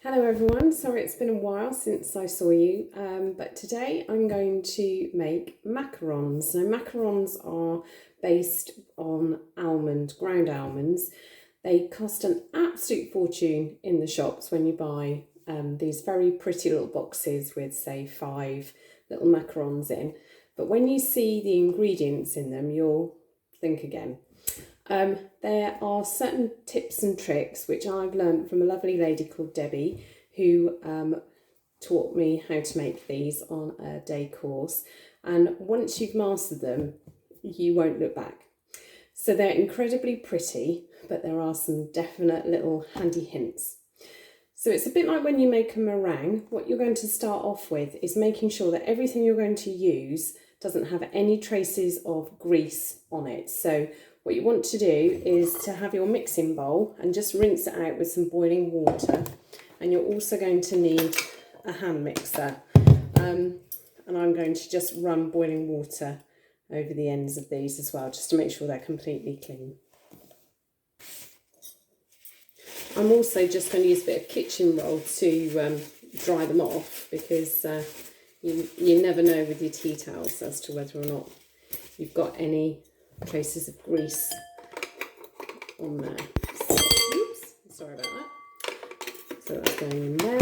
Hello everyone, sorry it's been a while since I saw you, but today I'm going to make macarons. Now macarons are based on ground almonds. They cost an absolute fortune in the shops when you buy these very pretty little boxes with say 5 little macarons in. But when you see the ingredients in them, you'll think again. There are certain tips and tricks which I've learned from a lovely lady called Debbie who taught me how to make these on a day course, and once you've mastered them you won't look back. So they're incredibly pretty, but there are some definite little handy hints. So it's a bit like when you make a meringue. What you're going to start off with is making sure that everything you're going to use doesn't have any traces of grease on it. So what you want to do is to have your mixing bowl and just rinse it out with some boiling water. And you're also going to need a hand mixer. And I'm going to just run boiling water over the ends of these as well, just to make sure they're completely clean. I'm also just going to use a bit of kitchen roll to dry them off, because you never know with your tea towels as to whether or not you've got any traces of grease on there. So, oops, sorry about that. So that's going in there.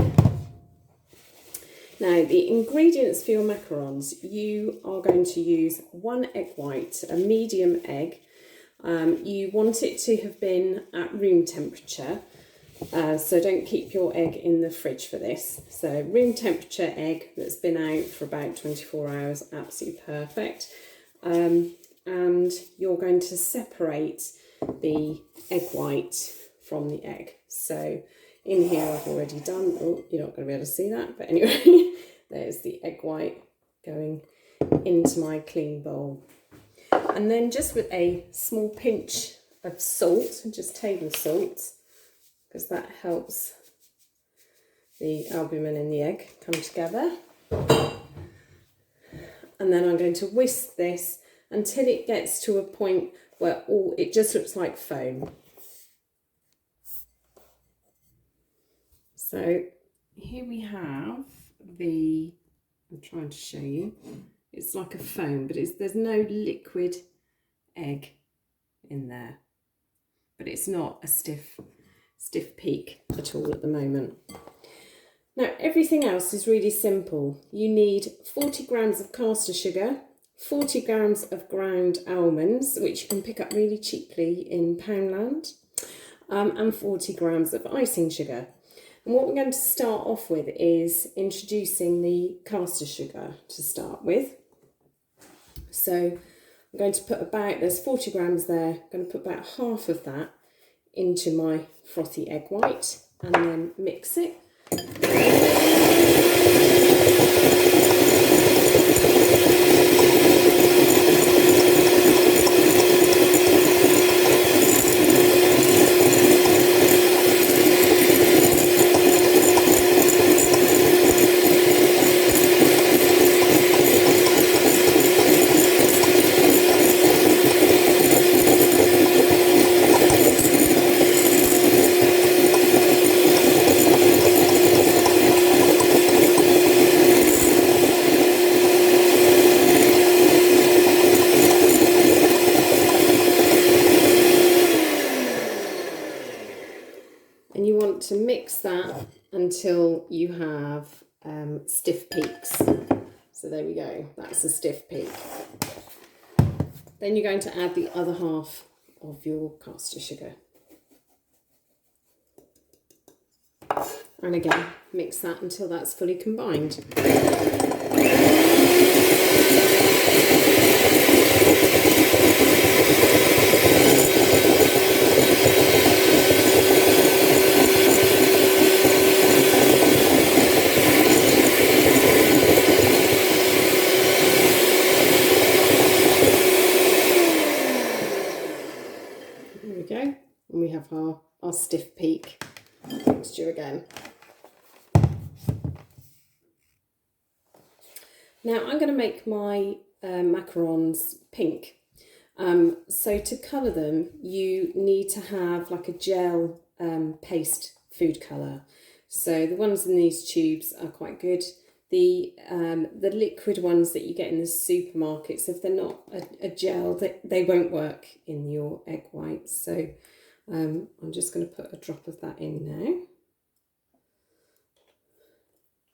Now the ingredients for your macarons, you are going to use 1 egg white, a medium egg. You want it to have been at room temperature, so don't keep your egg in the fridge for this. So room temperature egg that's been out for about 24 hours, absolutely perfect. And you're going to separate the egg white from the egg. So in here I've already done, oh, you're not going to be able to see that, but anyway, there's the egg white going into my clean bowl. And then just with a small pinch of salt, just table salt, because that helps the albumin in the egg come together. And then I'm going to whisk this until it gets to a point where it just looks like foam. So here we have I'm trying to show you, it's like a foam, but there's no liquid egg in there, but it's not a stiff peak at all at the moment. Now everything else is really simple. You need 40 grams of caster sugar, 40 grams of ground almonds, which you can pick up really cheaply in Poundland, and 40 grams of icing sugar. And what we're going to start off with is introducing the caster sugar to start with. So I'm going to put there's 40 grams there, I'm going to put about half of that into my frothy egg white and then mix it. And you want to mix that until you have stiff peaks. So there we go, that's a stiff peak. Then you're going to add the other half of your caster sugar. And again, mix that until that's fully combined. And we have our stiff peak mixture again. Now I'm going to make my macarons pink. So to colour them, you need to have like a gel paste food colour. So the ones in these tubes are quite good. The liquid ones that you get in the supermarkets, if they're not a gel, they won't work in your egg whites. So I'm just going to put a drop of that in now.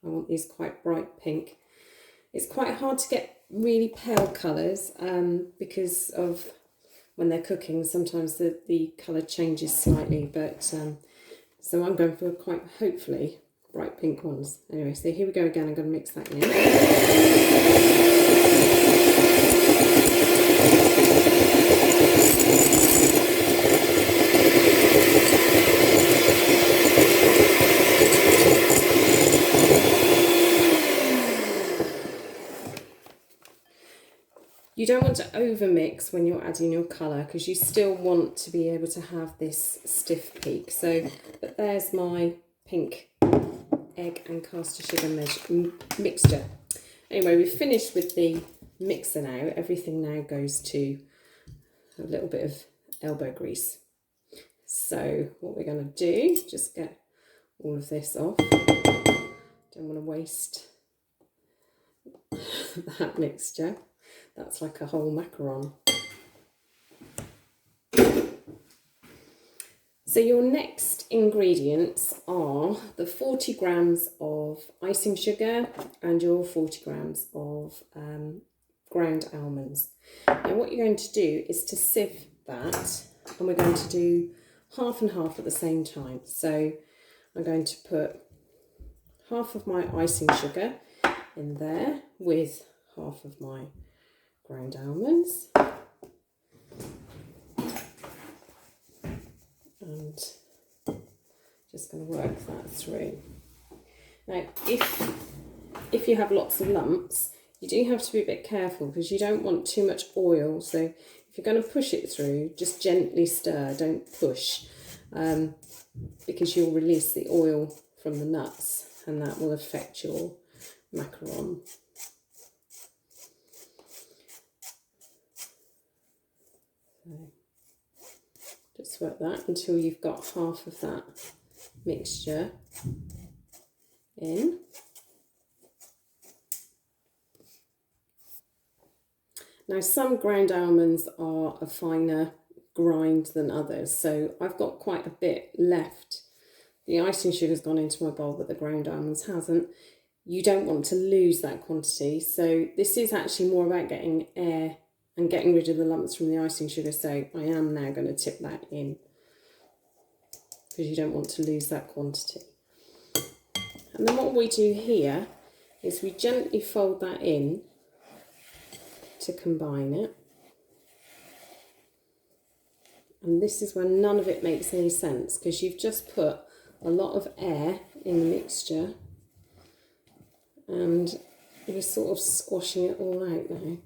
I want these quite bright pink. It's quite hard to get really pale colours because of when they're cooking, sometimes the colour changes slightly, but so I'm going for quite, hopefully, bright pink ones. Anyway, so here we go again. I'm going to mix that in. You don't want to over mix when you're adding your colour because you still want to be able to have this stiff peak. So, but there's my pink egg and caster sugar mixture. Anyway, we've finished with the mixer now. Everything now goes to a little bit of elbow grease. So what we're going to do, just get all of this off. Don't want to waste that mixture. That's like a whole macaron. So your next ingredients are the 40 grams of icing sugar and your 40 grams of ground almonds. Now what you're going to do is to sieve that, and we're going to do half and half at the same time. So I'm going to put half of my icing sugar in there with half of my ground almonds, and just going to work that through. Now if you have lots of lumps, you do have to be a bit careful because you don't want too much oil. So if you're going to push it through, just gently stir, don't push, because you'll release the oil from the nuts and that will affect your macaron. So just work that until you've got half of that mixture in. Now some ground almonds are a finer grind than others, so I've got quite a bit left. The icing sugar's gone into my bowl, but the ground almonds hasn't. You don't want to lose that quantity, so this is actually more about getting air and getting rid of the lumps from the icing sugar, so I am now going to tip that in because you don't want to lose that quantity. And then what we do here is we gently fold that in to combine it. And this is when none of it makes any sense because you've just put a lot of air in the mixture and you're sort of squashing it all out now.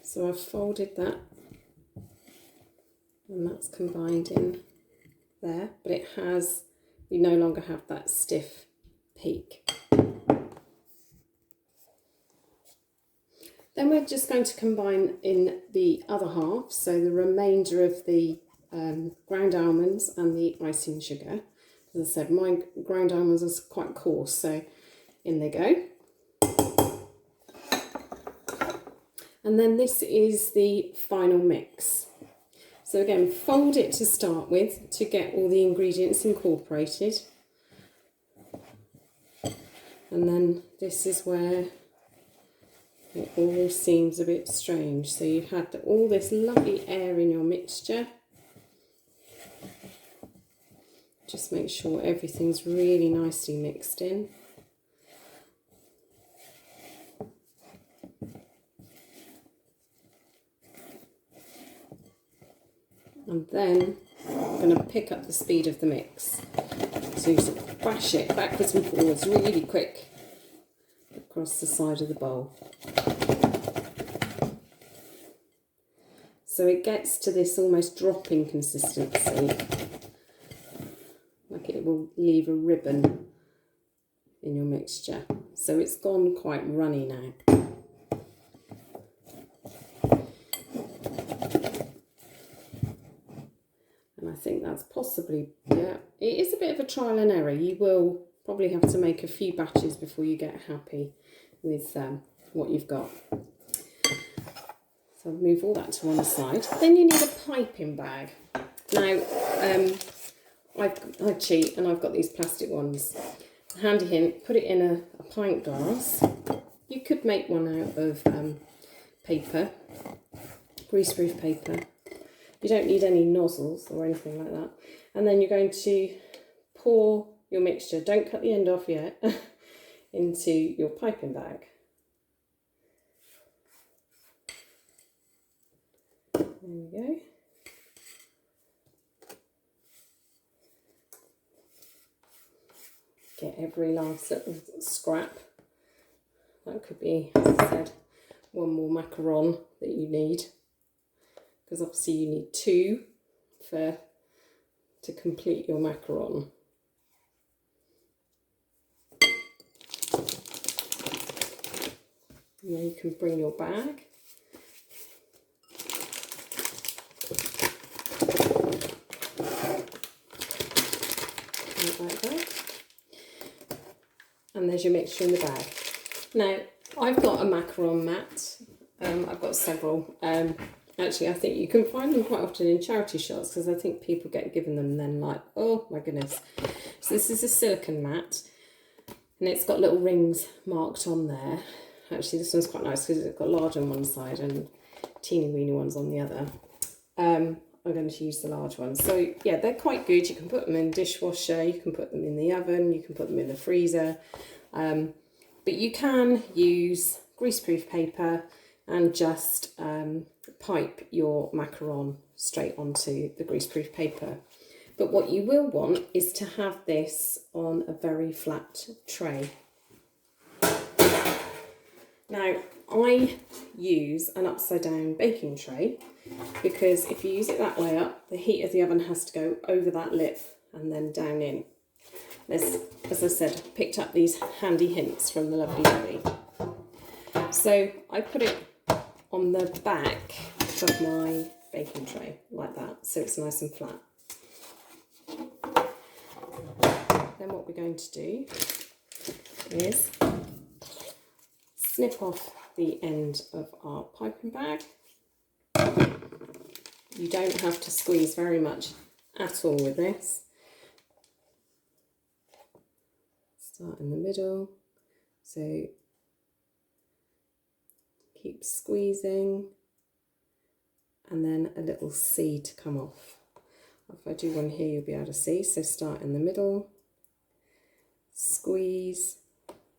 So I've folded that and that's combined in there, but it has, we no longer have that stiff peak. Then we're just going to combine in the other half, so the remainder of the ground almonds and the icing sugar. As I said, my ground almonds are quite coarse, so in they go. And then this is the final mix. So again, fold it to start with to get all the ingredients incorporated. And then this is where it all seems a bit strange. So you've had all this lovely air in your mixture. Just make sure everything's really nicely mixed in. And then I'm going to pick up the speed of the mix. So you sort of bash it backwards and forwards really quick across the side of the bowl. So it gets to this almost dropping consistency, like it will leave a ribbon in your mixture. So it's gone quite runny now. think that's possibly, yeah, it is a bit of a trial and error. You will probably have to make a few batches before you get happy with what you've got. So I'll move all that to one side. Then you need a piping bag. Now, I cheat and I've got these plastic ones. Handy hint, put it in a pint glass. You could make one out of paper, greaseproof paper. You don't need any nozzles or anything like that. And then you're going to pour your mixture, don't cut the end off yet, into your piping bag. There we go. Get every last little scrap. That could be, as I said, one more macaron that you need, because obviously you need two to complete your macaron. And then you can bring your bag. Like that. And there's your mixture in the bag. Now, I've got a macaron mat. I've got several. Actually, I think you can find them quite often in charity shops, because I think people get given them and then like, oh my goodness. So this is a silicone mat, and it's got little rings marked on there. Actually, this one's quite nice because it's got large on one side and teeny weeny ones on the other. I'm going to use the large ones. So yeah, they're quite good. You can put them in dishwasher, you can put them in the oven, you can put them in the freezer. But you can use greaseproof paper and just pipe your macaron straight onto the greaseproof paper. But what you will want is to have this on a very flat tray. Now, I use an upside down baking tray, because if you use it that way up, the heat of the oven has to go over that lip and then down in. There's, as I said, picked up these handy hints from the lovely Debbie. So I put it on the back of my baking tray like that, so it's nice and flat. Then what we're going to do is snip off the end of our piping bag. You don't have to squeeze very much at all with this. Start in the middle, so keep squeezing, and then a little C to come off. If I do one here, you'll be able to see. So start in the middle, squeeze,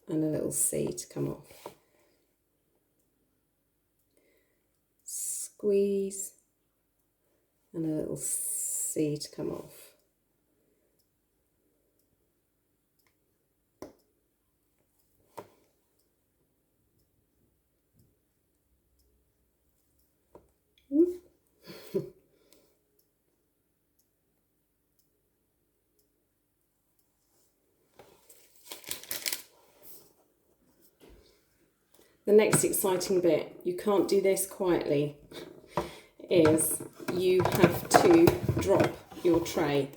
and a little C to come off. Squeeze, and a little C to come off. The next exciting bit, you can't do this quietly, is you have to drop your tray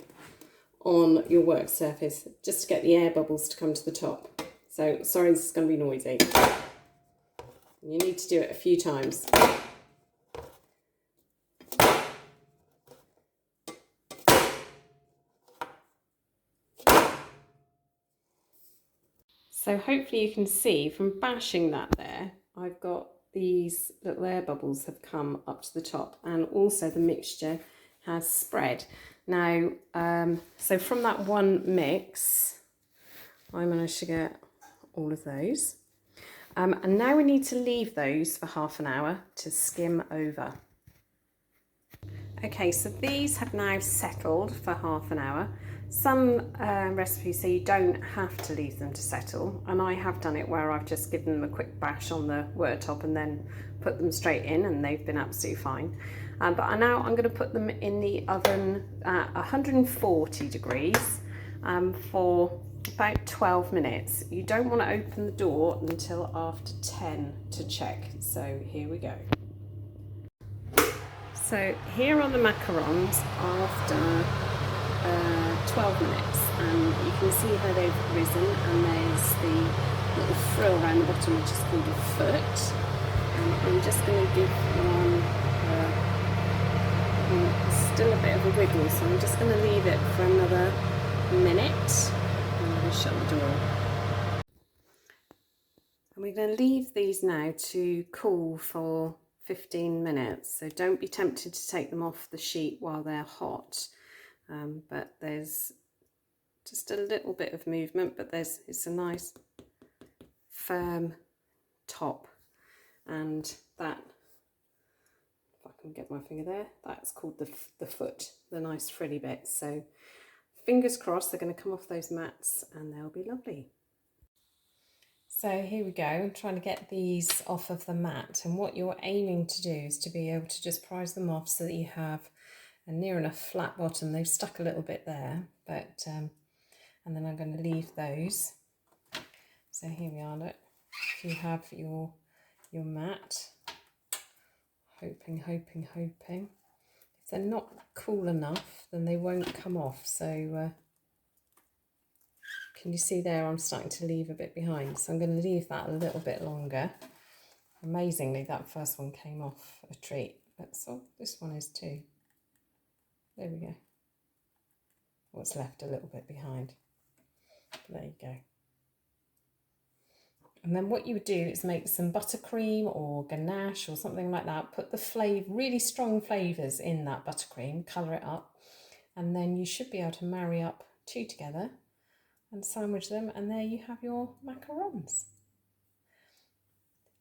on your work surface just to get the air bubbles to come to the top. So, sorry, this is going to be noisy. You need to do it a few times. So hopefully you can see from bashing that there, I've got these little air bubbles have come up to the top, and also the mixture has spread. Now, so from that one mix, I managed to get all of those. And now we need to leave those for half an hour to skim over. Okay, so these have now settled for half an hour. Some recipes say you don't have to leave them to settle, and I have done it where I've just given them a quick bash on the worktop and then put them straight in, and they've been absolutely fine. But now I'm going to put them in the oven at 140 degrees for about 12 minutes. You don't want to open the door until after 10 to check. So here we go. So here are the macarons after 12 minutes, and you can see how they've risen, and there's the little frill around the bottom which is called a foot. And I'm just going to give one still a bit of a wiggle, so I'm just going to leave it for another minute. I'm going to shut the door. And we're going to leave these now to cool for 15 minutes, so don't be tempted to take them off the sheet while they're hot, but there's just a little bit of movement, but it's a nice firm top, and that, if I can get my finger there, that's called the foot, the nice frilly bit. So fingers crossed they're going to come off those mats and they'll be lovely. So here we go, I'm trying to get these off of the mat, and what you're aiming to do is to be able to just prise them off so that you have a near enough flat bottom. They've stuck a little bit there, but and then I'm going to leave those. So here we are, look, you have your mat. Hoping. If they're not cool enough, then they won't come off. So can you see there, I'm starting to leave a bit behind. So I'm going to leave that a little bit longer. Amazingly, that first one came off a treat. So this one is too. There we go. What's left a little bit behind. There you go. And then what you would do is make some buttercream or ganache or something like that. Put the really strong flavours in that buttercream, colour it up, and then you should be able to marry up two together and sandwich them, and there you have your macarons.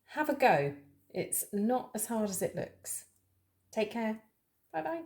Have a go. It's not as hard as it looks. Take care. Bye bye.